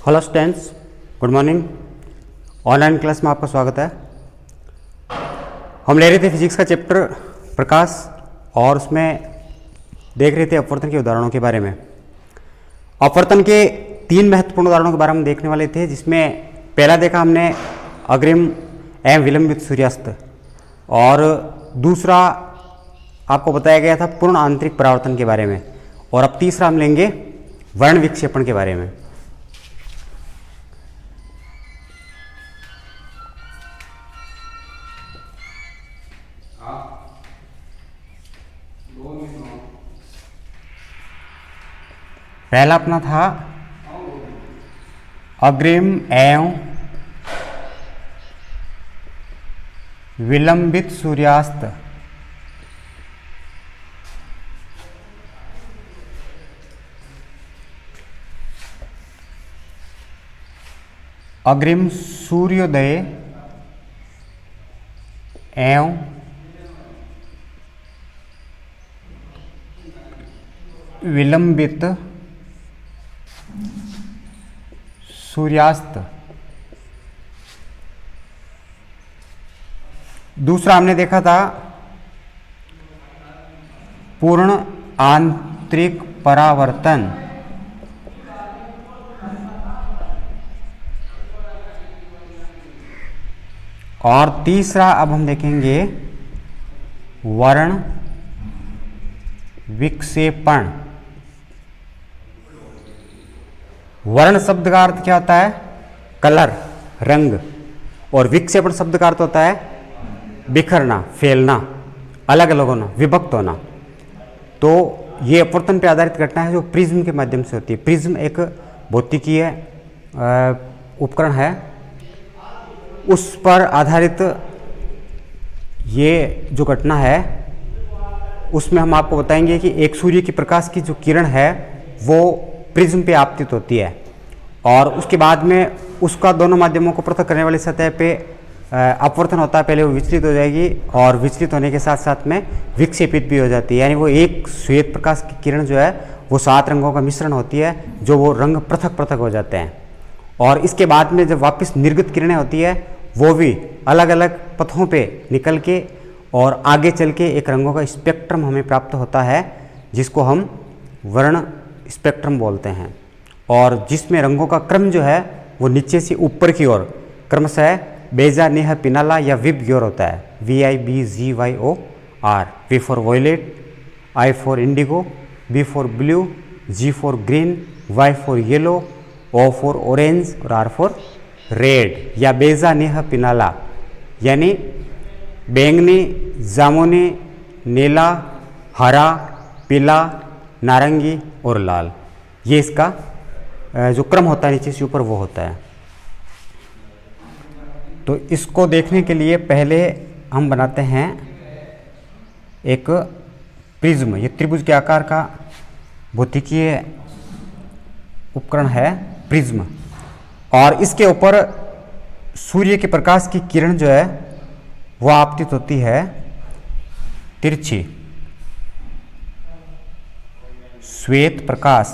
Hello students, good morning. Online class में आपका स्वागत है। हम ले रहे थे फिजिक्स का चैप्टर प्रकाश और उसमें देख रहे थे अपवर्तन के उदाहरणों के बारे में। अपवर्तन के 3 महत्वपूर्ण उदाहरणों के बारे में देखने वाले थे, जिसमें पहला देखा हमने अग्रिम एवं विलंबित सूर्यास्त, और दूसरा आपको बताया गया था पूर्ण आंतरिक परावर्तन के बारे में, और अब तीसरा हम लेंगे वर्ण विक्षेपण के बारे में। पहला अपना था अग्रिम एवं विलंबित सूर्यास्त। अग्रिम सूर्योदय एवं विलंबित सूर्यास्त। दूसरा हमने देखा था पूर्ण आंतरिक परावर्तन। और तीसरा अब हम देखेंगे वर्ण विक्षेपण। वर्ण शब्द का अर्थ क्या होता है? कलर, रंग। और विक्षेपण शब्द का अर्थ होता है बिखरना, फैलना, अलग अलग होना, विभक्त होना। तो ये अपवर्तन पर आधारित घटना है जो प्रिज्म के माध्यम से होती है। प्रिज्म एक भौतिकीय उपकरण है, उस पर आधारित ये जो घटना है उसमें हम आपको बताएंगे कि एक सूर्य की प्रकाश की जो किरण है वो प्रिज्म पे आपतित होती है, और उसके बाद में उसका दोनों माध्यमों को पृथक करने वाली सतह पे अपवर्तन होता है। पहले वो विचलित हो जाएगी और विचलित होने के साथ साथ में विक्षेपित भी हो जाती है। यानी वो एक श्वेत प्रकाश की किरण जो है वो 7 रंगों का मिश्रण होती है, जो वो रंग पृथक पृथक हो जाते हैं। और इसके बाद में जब वापस निर्गत किरणें होती है वो भी अलग अलग पथों पे निकल के और आगे चल के एक रंगों का स्पेक्ट्रम हमें प्राप्त होता है, जिसको हम वर्ण स्पेक्ट्रम बोलते हैं। और जिसमें रंगों का क्रम जो है वो नीचे से ऊपर की ओर क्रमशः बेजा, नेह, पिनाला या विब की ओर होता है। VIBGYOR। V for violet, I for indigo, B for blue, G for green, Y for yellow, O for orange और R फॉर रेड, या बेजा, नेह, पिनाला यानी बैंगनी, जामुनी, नीला, हरा, पीला, नारंगी और लाल। ये इसका जो क्रम होता है नीचे से ऊपर वो होता है। तो इसको देखने के लिए पहले हम बनाते हैं एक प्रिज्म। ये त्रिभुज के आकार का भौतिकीय उपकरण है प्रिज्म, और इसके ऊपर सूर्य के प्रकाश की किरण जो है वो आपतित होती है तिरछी श्वेत प्रकाश।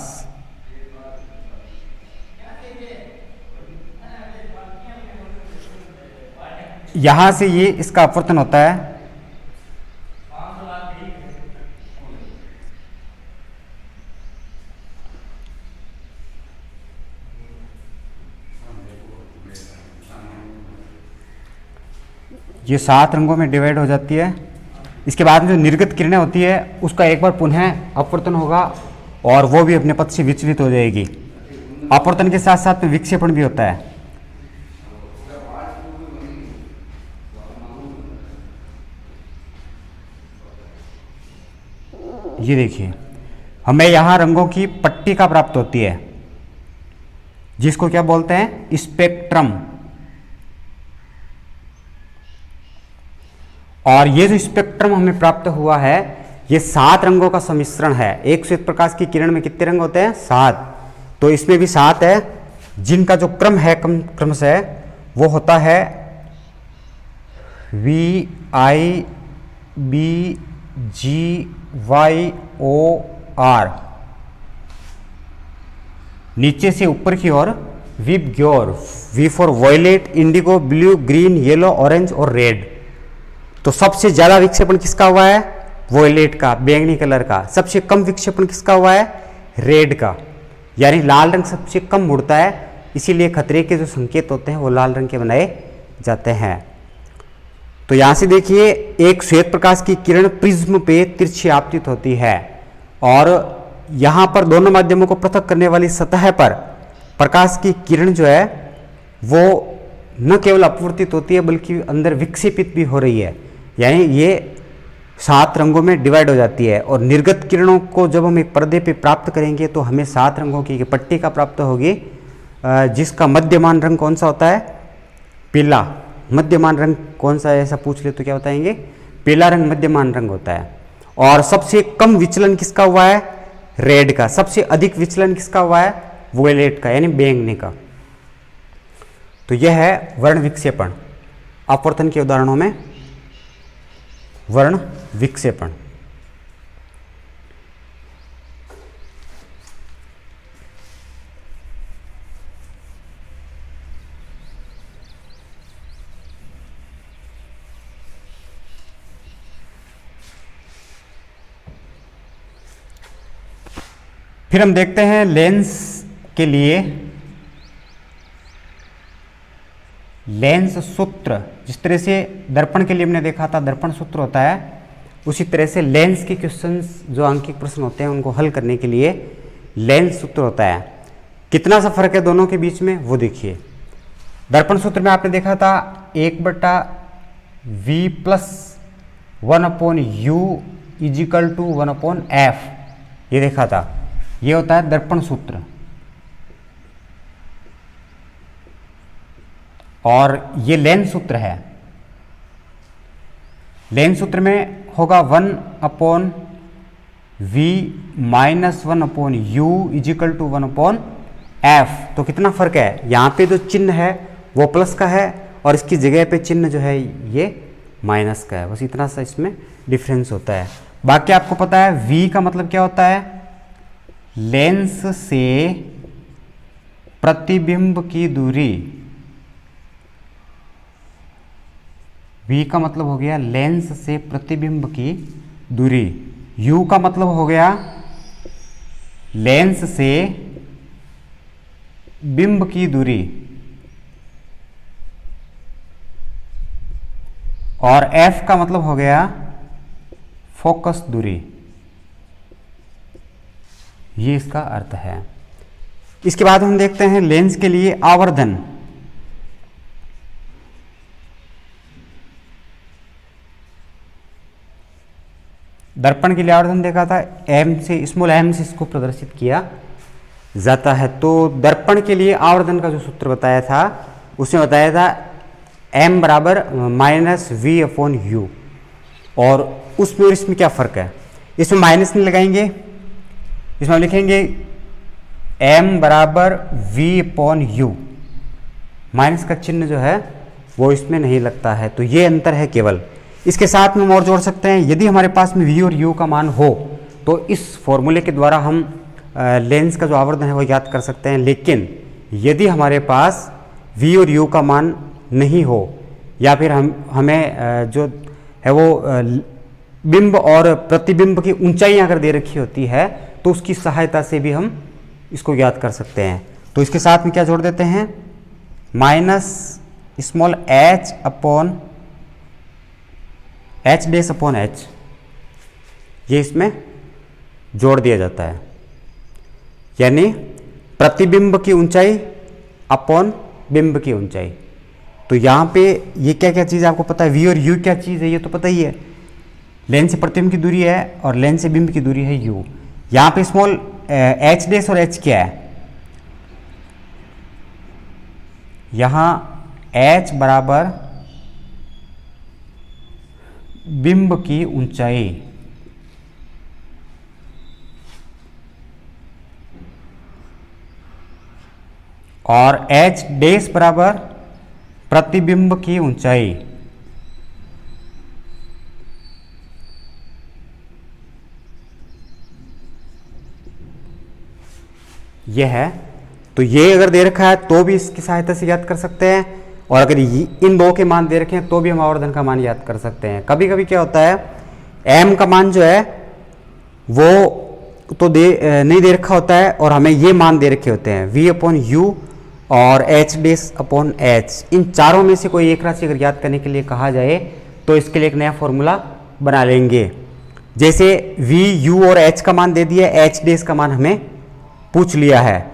यहां से ये इसका अपवर्तन होता है। ये 7 रंगों में डिवाइड हो जाती है। इसके बाद में जो निर्गत किरणें होती है उसका एक बार पुनः अपवर्तन होगा और वो भी अपने पथ से विचलित हो जाएगी। अपवर्तन के साथ साथ में विक्षेपण भी होता है। ये देखिए, हमें यहां रंगों की पट्टिका प्राप्त होती है, जिसको क्या बोलते हैं? स्पेक्ट्रम। और ये जो स्पेक्ट्रम हमें प्राप्त हुआ है ये 7 रंगों का सम्मिश्रण है। एक श्वेत प्रकाश की किरण में कितने रंग होते हैं? 7। तो इसमें भी 7 है, जिनका जो क्रम है क्रमशः वो होता है VIBGYOR। नीचे से ऊपर की ओर VIBGYOR, V for violet, indigo, blue, green, yellow, orange और रेड। तो सबसे ज्यादा विक्षेपण किसका हुआ है? वॉयलेट का, बैंगनी कलर का। सबसे कम विक्षेपण किसका हुआ है? रेड का। यानी लाल रंग सबसे कम उड़ता है, इसीलिए खतरे के जो संकेत होते हैं वो लाल रंग के बनाए जाते हैं। तो यहां से देखिए, एक श्वेत प्रकाश की किरण प्रिज्म पे तिरछी आपतित होती है और यहां पर दोनों माध्यमों को पृथक करने वाली सतह पर प्रकाश की किरण जो है वो न केवल अपवर्तित होती है बल्कि अंदर विक्षेपित भी हो रही है। यानी ये 7 रंगों में डिवाइड हो जाती है और निर्गत किरणों को जब हम एक पर्दे पे प्राप्त करेंगे तो हमें 7 रंगों की पट्टिका प्राप्त होगी, जिसका मध्यमान रंग कौन सा होता है? पीला। मध्यमान रंग कौन सा है ऐसा पूछ ले तो क्या बताएंगे? पीला रंग मध्यमान रंग होता है। और सबसे कम विचलन किसका हुआ है? रेड का। सबसे अधिक विचलन किसका हुआ है? वोयलेट का, यानी बैंगनी का। तो यह है वर्ण विक्षेपण। अपवर्तन के उदाहरणों में वर्ण विक्षेपण। फिर हम देखते हैं लेंस के लिए लेंस सूत्र। जिस तरह से दर्पण के लिए हमने देखा था दर्पण सूत्र होता है, उसी तरह से लेंस के क्वेश्चंस जो अंकित प्रश्न होते हैं उनको हल करने के लिए लेंस सूत्र होता है। कितना सा फर्क है दोनों के बीच में वो देखिए। दर्पण सूत्र में आपने देखा था 1/v plus 1/u is equal to 1/f, ये देखा था। ये होता है दर्पण सूत्र। और ये लेंस सूत्र है। लेंस सूत्र में होगा 1/v minus 1/u is equal to 1/f। तो कितना फर्क है? यहां पे जो चिन्ह है वो प्लस का है और इसकी जगह पे चिन्ह जो है ये माइनस का है। बस इतना सा इसमें डिफरेंस होता है। बाकी आपको पता है v का मतलब क्या होता है? लेंस से प्रतिबिंब की दूरी। v का मतलब हो गया लेंस से प्रतिबिंब की दूरी। u का मतलब हो गया लेंस से बिंब की दूरी। और f का मतलब हो गया फोकस दूरी। ये इसका अर्थ है। इसके बाद हम देखते हैं लेंस के लिए आवर्धन। दर्पण के लिए आवर्धन देखा था, m से स्मॉल m से इसको प्रदर्शित किया जाता है। तो दर्पण के लिए आवर्धन का जो सूत्र बताया था उसमें बताया था m बराबर माइनस v/u। और उसमें और इसमें क्या फर्क है? इसमें माइनस नहीं लगाएंगे, इसमें लिखेंगे m बराबर v/u। माइनस का चिन्ह जो है वो इसमें नहीं लगता है। तो ये अंतर है केवल। इसके साथ में हम और जोड़ सकते हैं, यदि हमारे पास में v और u का मान हो तो इस फॉर्मूले के द्वारा हम लेंस का जो आवर्धन है वो ज्ञात कर सकते हैं। लेकिन यदि हमारे पास v और u का मान नहीं हो या फिर हमें जो है वो बिंब और प्रतिबिंब की ऊंचाई अगर दे रखी होती है तो उसकी सहायता से भी हम इसको ज्ञात कर सकते हैं। तो इसके साथ में क्या जोड़ देते हैं? Minus small h upon h dash upon h, ये इसमें जोड़ दिया जाता है। यानी प्रतिबिंब की ऊंचाई अपॉन बिंब की ऊंचाई। तो यहाँ पे ये क्या क्या चीज़ आपको पता है? v और u क्या चीज़ है ये तो पता ही है। लेंस से प्रतिबिंब की दूरी है और लेंस से बिंब की दूरी है u। यहाँ पे स्मॉल h डैश और h क्या है? यहाँ h बराबर बिंब की ऊंचाई और h डैश बराबर प्रतिबिंब की ऊंचाई। यह है तो ये अगर दे रखा है तो भी इसकी सहायता से याद कर सकते हैं, और अगर इन दो के मान दे रखे हैं तो भी हम आवर्धन का मान याद कर सकते हैं। कभी कभी क्या होता है, m का मान जो है वो तो नहीं दे रखा होता है और हमें ये मान दे रखे होते हैं v/u और h/h। इन चारों में से कोई एक राशि अगर याद करने के लिए कहा जाए तो इसके लिए एक नया फॉर्मूला बना लेंगे। जैसे v, u और h का मान दे दिया, h' का मान हमें पूछ लिया है,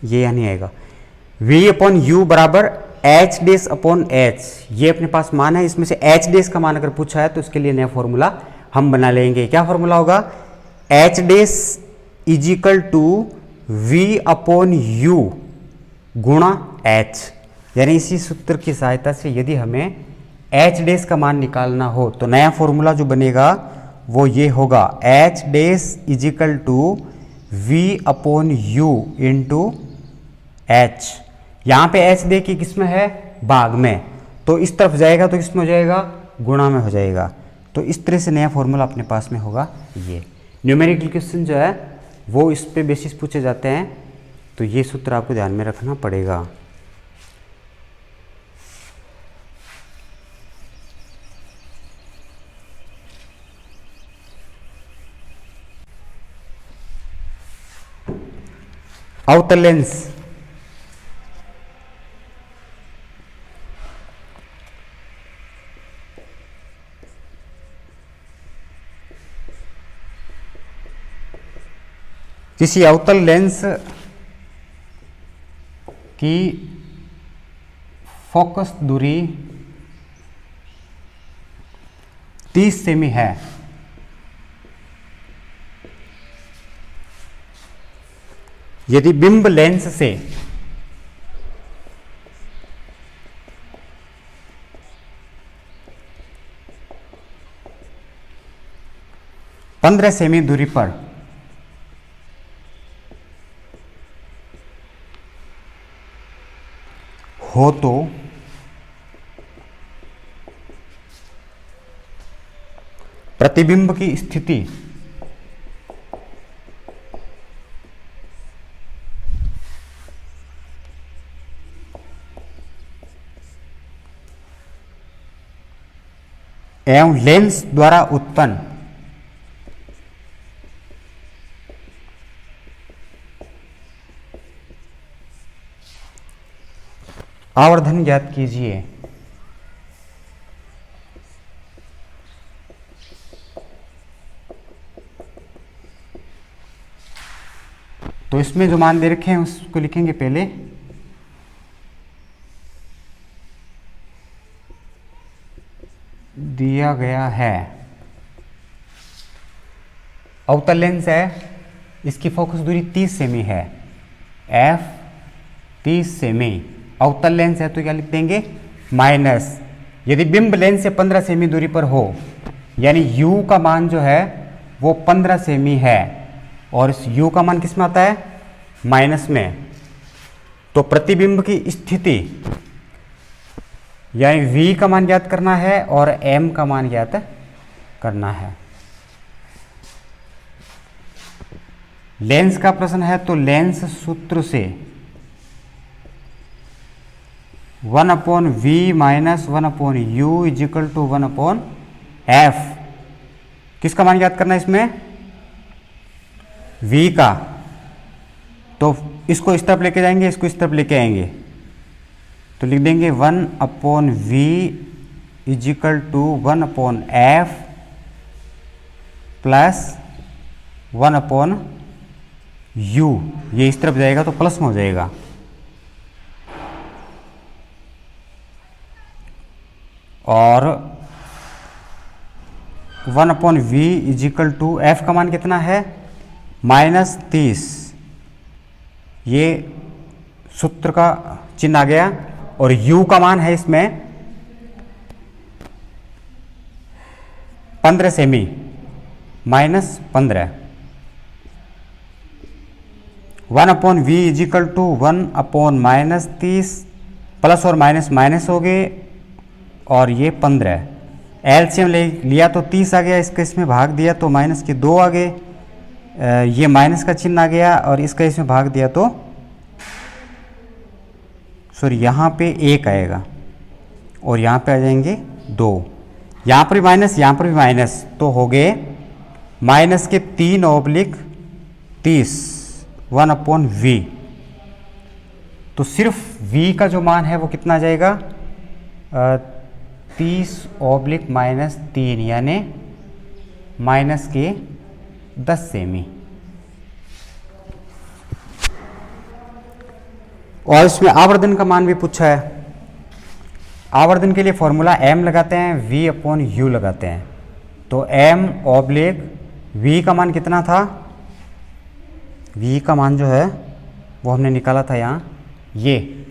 ये यहाँ नहीं आएगा। v/u बराबर h'/h, ये अपने पास मान है, इसमें से h' का मान अगर पूछा है तो इसके लिए नया फॉर्मूला हम बना लेंगे। क्या फॉर्मूला होगा, h' = v/u गुणा h। यानी इसी सूत्र की सहायता से यदि हमें h' का मान निकालना हो तो नया फॉर्मूला जो बनेगा वो ये होगा, h' = v/u × h। यहाँ पे h देखिए किस में है, भाग में, तो इस तरफ जाएगा तो किस में हो जाएगा, गुणा में हो जाएगा। तो इस तरह से नया फॉर्मूला अपने पास में होगा। ये न्यूमेरिकल क्वेश्चन जो है वो इस पे बेसिस पूछे जाते हैं, तो ये सूत्र आपको ध्यान में रखना पड़ेगा। अवतल लेंस, किसी अवतल लेंस की फोकस दूरी 30 सेमी है। यदि बिंब लेंस से पंद्रह सेमी दूरी पर हो तो प्रतिबिंब की स्थिति एवं लेंस द्वारा उत्पन्न आवर्धन ज्ञात कीजिए। तो इसमें जो मान दे रखे हैं उसको लिखेंगे पहले, दिया गया है अवतल लेंस है, इसकी फोकस दूरी 30 सेमी है, f 30 सेमी। अवतल लेंस है तो क्या लिख देंगे, माइनस, यदि बिंब लेंस से 15 सेमी दूरी पर हो, यानी u का मान जो है वो 15 सेमी है और इस u का मान किस में आता है, माइनस में, तो प्रतिबिंब की स्थिति यानी v का मान ज्ञात करना है और m का मान ज्ञात करना है। लेंस का प्रश्न है तो लेंस सूत्र से 1/v - 1/u = 1/f। किसका मान ज्ञात करना है इसमें, v का, तो इसको इस तरफ लेके जाएंगे, इसको इस तरफ लेके आएंगे, तो लिख देंगे 1/v = 1/f प्लस 1/u। ये इस तरफ जाएगा तो प्लस में हो जाएगा, और 1/v = f का मान कितना है, -30। ये सूत्र का चिन्ह आ गया, और u का मान है इसमें 15 सेमी, -15। 1/v = 1/-30, प्लस और माइनस माइनस हो गए, और ये 15। एलसीएम लिया तो 30 आ गया, इसके इसमें भाग दिया तो -2 आ गए, ये माइनस का चिन्ह आ गया और इसका इसमें भाग दिया तो सॉरी यहाँ पे 1 आएगा और यहाँ पे आ जाएंगे 2, यहाँ पर भी माइनस यहाँ पर भी माइनस, तो हो गए माइनस के 3/30 1/v। तो सिर्फ v का जो मान है वो कितना आ जाएगा 30/-3 यानी माइनस के 10 सेमी। और इसमें आवर्धन का मान भी पूछा है। आवर्धन के लिए फॉर्मूला m लगाते हैं, v/u लगाते हैं। तो m/v का मान कितना था, v का मान जो है वो हमने निकाला था यहाँ, ये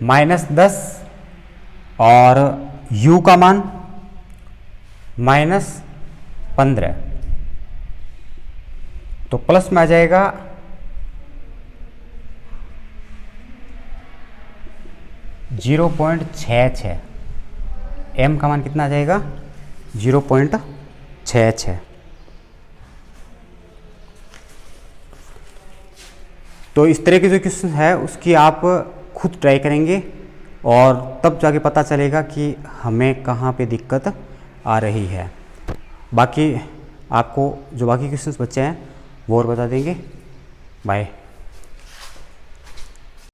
-10 और u का मान -15, तो प्लस में आ जाएगा 0.66। m का मान कितना आ जाएगा 0.66। तो इस तरह के जो क्वेश्चन है उसकी आप खुद ट्राई करेंगे और तब जाके पता चलेगा कि हमें कहाँ पे दिक्कत आ रही है। बाकी आपको जो बाकी क्वेश्चंस बचे हैं वो और बता देंगे। बाय।